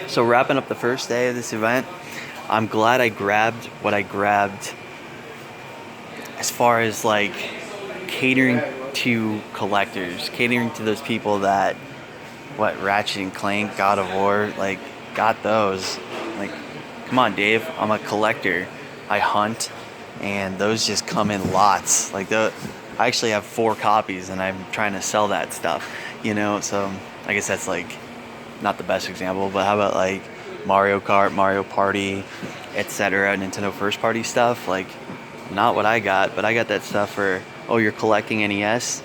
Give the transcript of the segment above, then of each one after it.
So wrapping up the first day of this event, I'm glad I grabbed what I grabbed as far as like catering to collectors, catering to those people that Ratchet and Clank, God of War, like got those. Like, come on, Dave, I'm a collector. I hunt, and those just come in lots. I actually have 4 copies, and I'm trying to sell that stuff. So I guess that's like not the best example, but how about like Mario Kart, Mario Party, etc. Nintendo first party stuff? Like, not what I got, but I got that stuff for, oh, you're collecting NES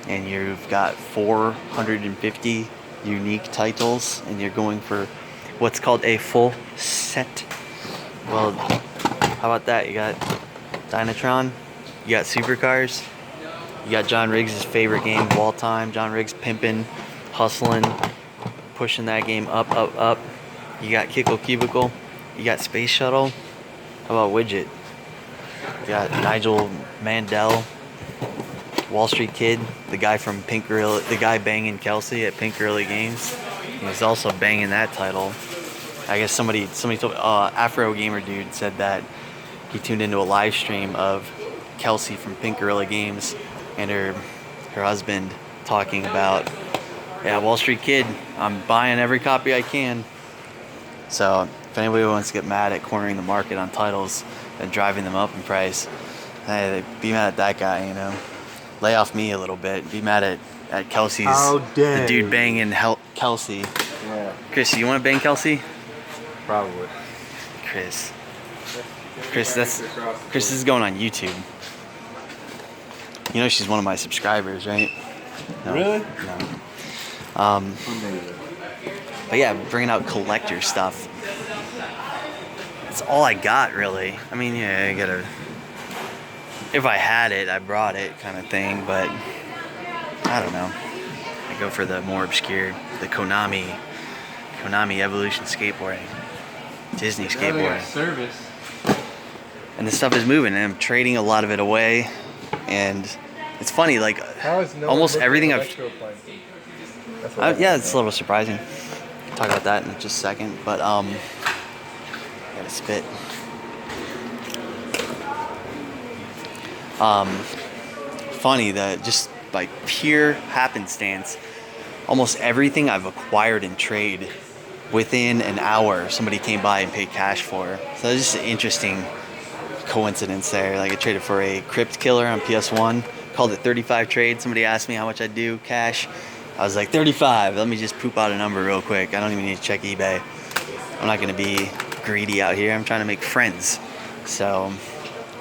and you've got 450 unique titles and you're going for what's called a full set. Well, how about that? You got Dynatron, you got Supercars, you got John Riggs' favorite game of all time. John Riggs pimping, hustling, pushing that game up, up, up. You got Kickle Cubicle, you got Space Shuttle. How about Widget? You got Nigel Mandel, Wall Street Kid, the guy from Pink Gorilla, the guy banging Kelsey at Pink Gorilla Games. He's also banging that title. I guess somebody told Afro Gamer dude said that he tuned into a live stream of Kelsey from Pink Gorilla Games and her husband talking about, yeah, Wall Street Kid, I'm buying every copy I can. So if anybody wants to get mad at cornering the market on titles and driving them up in price, hey, be mad at that guy, Lay off me a little bit. Be mad at Kelsey's, the dude banging Kelsey. Yeah. Chris, you want to bang Kelsey? Probably. Chris, this is going on YouTube. She's one of my subscribers, right? No, Really? No. But yeah, bringing out collector stuff. That's all I got, really. I mean, yeah, I gotta. If I had it, I brought it, kind of thing. But I don't know. I go for the more obscure, the Konami Evolution skateboarding, Disney skateboarding. Service. And the stuff is moving, and I'm trading a lot of it away. And it's funny, like almost everything I've. Yeah, it's a little surprising. Talk about that in just a second, but gotta spit. Funny that just by pure happenstance, almost everything I've acquired in trade within an hour, somebody came by and paid cash for. So it's just an interesting coincidence there. Like I traded for a Crypt Killer on PS1, called it 35 trade. Somebody asked me how much I'd do cash. I was like, 35. Let me just poop out a number real quick. I don't even need to check eBay. I'm not going to be greedy out here. I'm trying to make friends. So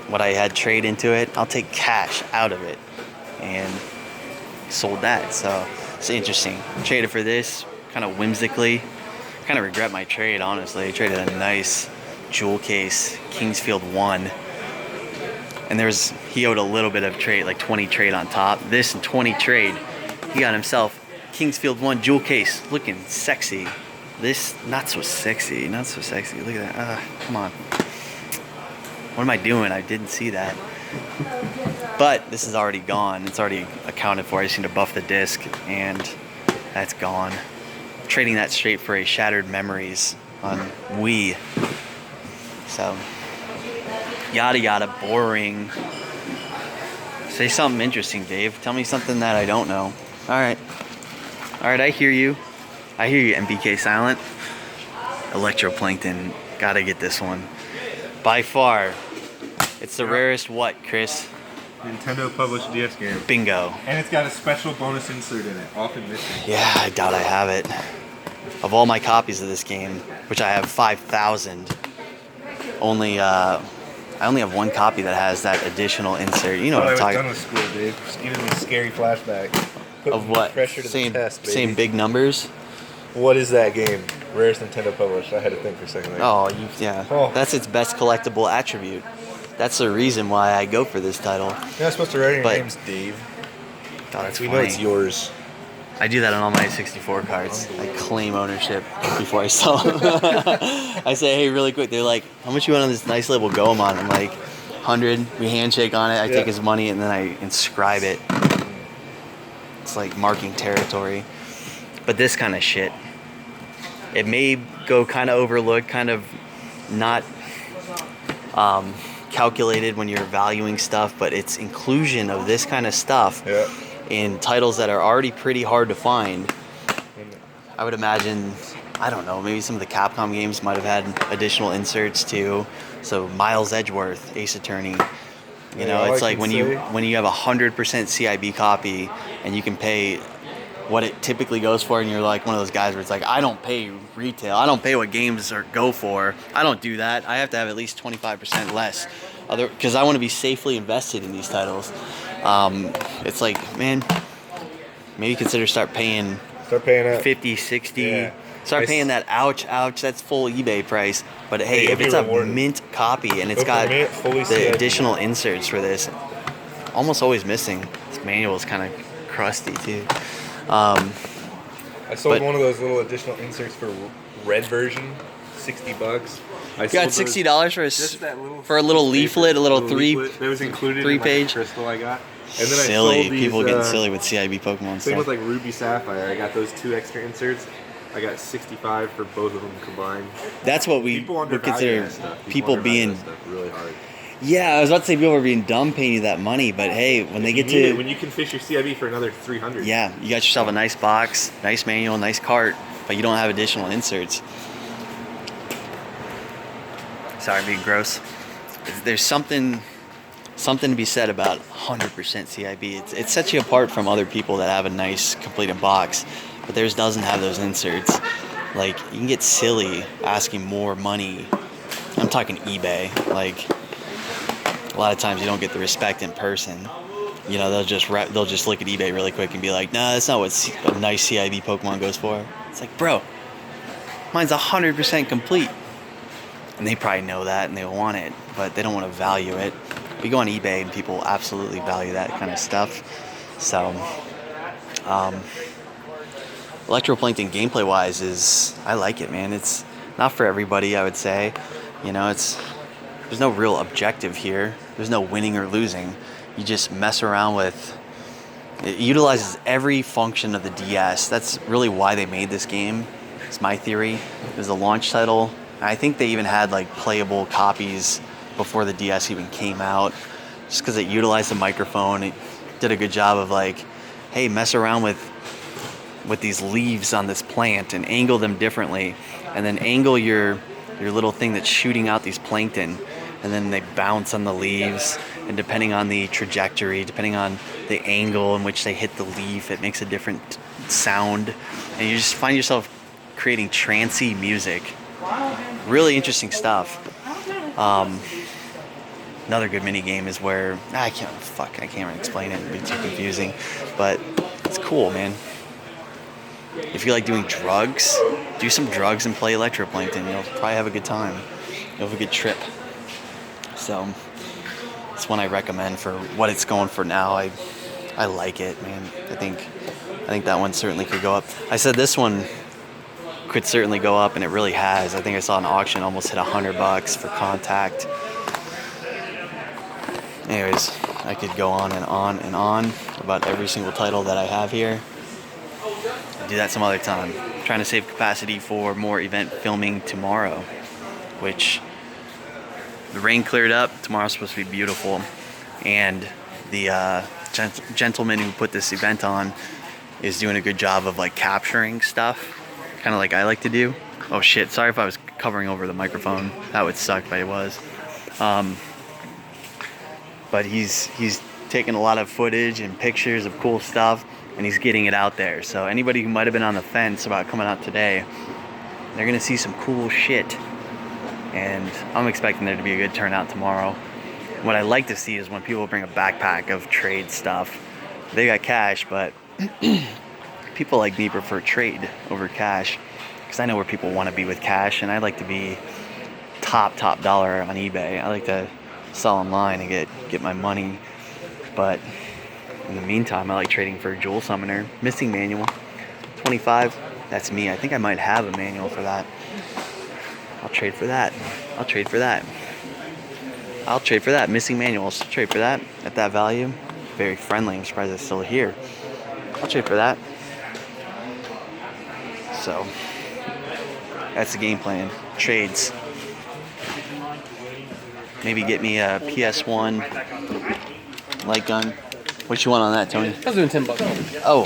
what I had trade into it, I'll take cash out of it. And sold that. So it's interesting. Traded for this kind of whimsically. Kind of regret my trade, honestly. I traded a nice jewel case, Kingsfield 1. And he owed a little bit of trade, like 20 trade on top. This and 20 trade. He got himself Kingsfield 1 jewel case, looking sexy. This, not so sexy. Look at that. Come on. What am I doing? I didn't see that. But this is already gone. It's already accounted for. I just need to buff the disc, and that's gone. Trading that straight for a Shattered Memories on Wii. So, yada yada, boring. Say something interesting, Dave. Tell me something that I don't know. All right, I hear you. MBK Silent. Electroplankton. Gotta get this one. By far, it's the rarest what, Chris? Nintendo published DS game. Bingo. And it's got a special bonus insert in it, often missing. Yeah, I doubt I have it. Of all my copies of this game, which I have 5,000, I only have one copy that has that additional insert. You know what I'm talking about. I was done with school, Dave. Just giving me scary flashbacks. Of what? Pressure to the test, baby. Same big numbers? What is that game? Rarest Nintendo published. I had to think for a second there. Oh. That's its best collectible attribute. That's the reason why I go for this title. You're not supposed to write your names, Dave. God, that's we funny. know it's yours. I do that on all my 64 cards. I claim ownership before I sell them. I say, hey, really quick. They're like, how much you want on this nice label Goemon? I'm like, 100. We handshake on it. I take his money and then I inscribe it. It's like marking territory. But this kind of shit, It may go kind of overlooked, kind of not calculated when you're valuing stuff, but its inclusion of this kind of stuff Yeah. in titles that are already pretty hard to find. And I would imagine, I don't know, maybe some of the Capcom games might have had additional inserts too. So Miles Edgeworth, Ace Attorney. You know, all it's I like can when you have a 100% CIB copy and you can pay what it typically goes for, and you're like one of those guys where it's like, I don't pay retail, I don't pay what games go for. I don't do that. I have to have at least 25% less, because I want to be safely invested in these titles. It's like, man, maybe consider start paying that. 50, 60. Yeah. Start I paying s- that. Ouch, that's full eBay price. But hey, you'll if be it's a rewarded. mint copy and it's Go for got mint, fully the CIB. additional inserts for this, almost always missing. This manual is kind of crusty too. I sold But one of those little additional inserts for red version, $60. I you got sold those- $60 just that little for a little leaflet, a little leaflet that was included in like, page. a crystal I got. And then Silly. I sold these, People get silly with CIB Pokemon same stuff. with like Ruby Sapphire. I got those 2 extra inserts. I got 65 for both of them combined. That's what we People would undervalue consider that stuff. people undervalue being. that stuff really hard. Yeah, I was about to say people are being dumb paying you that money, but hey, when they You get need to it when you can fish your CIB for another 300. yeah, you got yourself a nice box, nice manual, nice cart, but you don't have additional inserts. Sorry, I'm being gross. There's something to be said about 100% CIB. It sets you apart from other people that have a nice completed box, but theirs doesn't have those inserts. Like, you can get silly asking more money. I'm talking eBay. Like, a lot of times you don't get the respect in person. You know, they'll just look at eBay really quick and be like, nah, that's not what a nice CIB Pokemon goes for. It's like, bro, mine's 100% complete. And they probably know that and they want it, but they don't want to value it. We go on eBay and people absolutely value that kind of stuff. So, Electroplankton gameplay wise I like it, man. It's not for everybody, I would say. You know, there's no real objective here. There's no winning or losing. You just mess around with. It utilizes every function of the DS. That's really why they made this game. It's my theory. It was a launch title. I think they even had like playable copies before the DS even came out, just because it utilized the microphone. It did a good job of like, hey, mess around with these leaves on this plant and angle them differently, and then angle your little thing that's shooting out these plankton, and then they bounce on the leaves, and depending on the trajectory, depending on the angle in which they hit the leaf, it makes a different sound, and you just find yourself creating trancey music. Really interesting stuff. Another good mini game is where I can't really explain it. It'd be too confusing, but it's cool, man. If you like doing drugs, do some drugs and play Electroplankton. You'll probably have a good time. You'll have a good trip. So it's one I recommend for what it's going for now. I like it, man. I think that one certainly could go up. I said this one could certainly go up, and it really has. I think I saw an auction almost hit $100 for Contact. Anyways, I could go on and on and on about every single title that I have here. I'll do that some other time. I'm trying to save capacity for more event filming tomorrow, which the rain cleared up. Tomorrow's supposed to be beautiful, and the gentleman who put this event on is doing a good job of like capturing stuff, kind of like I like to do. Oh shit, sorry if I was covering over the microphone. That would suck, but it was. But he's taking a lot of footage and pictures of cool stuff, and he's getting it out there. So anybody who might have been on the fence about coming out today, they're gonna see some cool shit. And I'm expecting there to be a good turnout tomorrow. What I like to see is when people bring a backpack of trade stuff. They got cash, but people like me prefer trade over cash, because I know where people want to be with cash, and I like to be top dollar on eBay. I like to sell online and get my money, but in the meantime I like trading for Jewel Summoner. Missing manual, 25. That's me. I think I might have a manual for that. I'll trade for that. Missing manuals. Trade for that at that value. Very friendly. I'm surprised it's still here. I'll trade for that. So That's the game plan. Trades. Maybe get me a PS1 light gun. What you want on that, Tony? I was doing $10. Oh.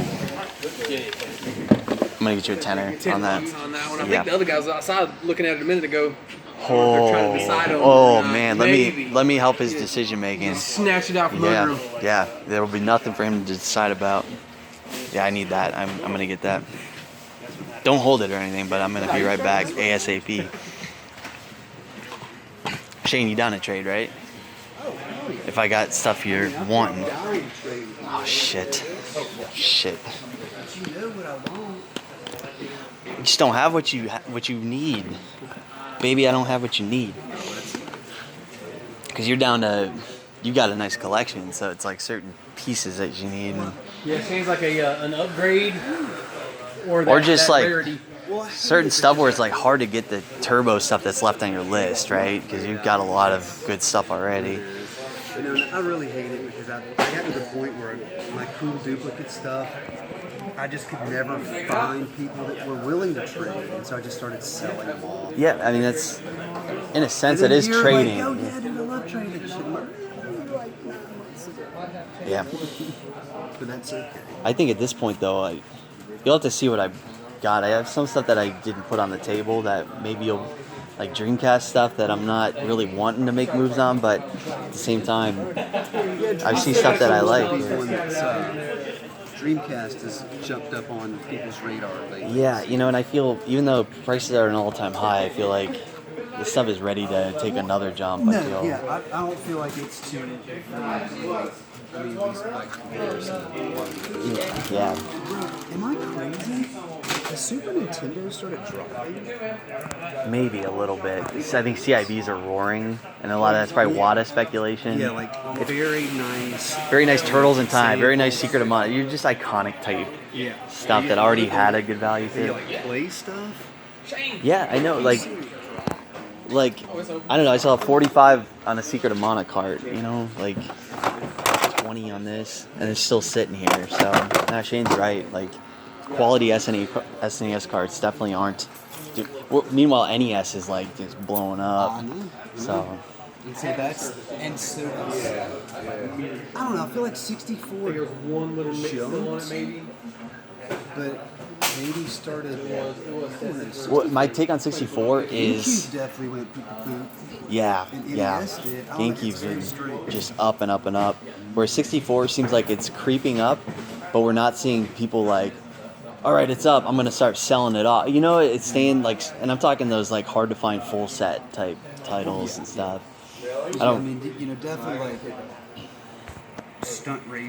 I'm gonna get you a tenner on that. On that one. I Yeah. think the other guy was outside looking at it a minute ago. Oh, They're trying to decide on oh or not. man, Maybe. let me help his decision making. Snatch it out from under him. Yeah, there will be nothing for him to decide about. Yeah, I need that. I'm gonna get that. Don't hold it or anything, but I'm gonna be right back ASAP. Shane, you down to trade, right? If I got stuff you're wanting. Oh shit. Shit. You just don't have what you need. Baby, I don't have what you need. Because you're down to, you got a nice collection, so it's like certain pieces that you need. Yeah, it seems like an upgrade Or just that like rarity. certain stuff where it's like hard to get the turbo stuff that's left on your list, right? Because you've got a lot of good stuff already. You know, I really hate it because I got to the point where my cool duplicate stuff, I just could never find people that were willing to trade, and so I just started selling them all. Yeah, I mean that's, in a sense, And it then is you're trading. Like, oh yeah, dude, I love trading. Shit, like 9 months ago. Yeah. But that's okay. I think at this point though, you'll have to see what I got. I have some stuff that I didn't put on the table that maybe you'll, like Dreamcast stuff that I'm not really wanting to make moves on, but at the same time, I see stuff that I like. Dreamcast has jumped up on people's radar lately. Yeah, you know, and I feel even though prices are at an all-time high, I feel like this stuff is ready to take another jump. I feel. Yeah, I don't feel like it's too. I mean, these like comparisons. Yeah. Am I crazy? The Super Nintendo started dropping. Maybe a little bit. I think CIBs are roaring, and a lot of that's probably WADA speculation. Yeah, like very nice. Very nice Turtles in Time. Very nice Secret of Mana. You're just iconic type stuff that already had a good value to You it. like play stuff. Yeah, I know. Like I don't know. I saw 45 on a Secret of Mana cart. You know, like 20 on this, and it's still sitting here. So Shane's right. Like quality SNES carts definitely aren't. Meanwhile, NES is like just blowing up. So. And so that's I don't know. I feel like 64 jumped, but maybe started. Well, my take on 64 is GameCube definitely went poop. yeah. And NES did. I don't think GameCube's it's very been straight. just up and up and up. Where 64 seems like it's creeping up, but we're not seeing people like, all right, it's up. I'm gonna start selling it off. You know, it's staying like, and I'm talking those like hard to find full set type titles and stuff. I mean, you know, definitely like stunt race.